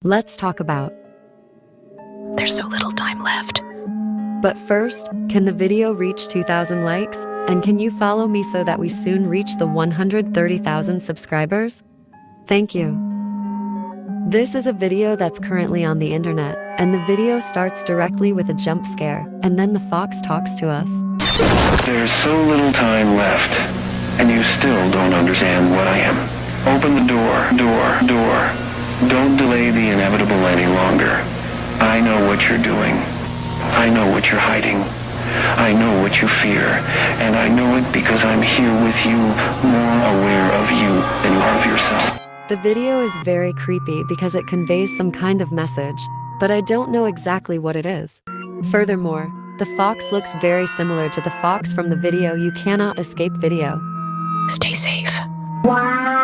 let's talk about. There's so little time left. But first, can the video reach 2,000 likes? And can you follow me so that we soon reach the 130,000 subscribers? Thank you. This is a video that's currently on the internet, and the video starts directly with a jump scare, and then the fox talks to us. There's so little time left, and you still don't understand what I am. Open the door. Don't delay the inevitable any longer. I know what you're doing. I know what you're hiding. I know what you fear, and I know it because I'm here with you, more aware of you than you are of yourself. The video is very creepy because it conveys some kind of message, but I don't know exactly what it is. Furthermore, the fox looks very similar to the fox from the video You Cannot Escape video. Stay safe. Wow.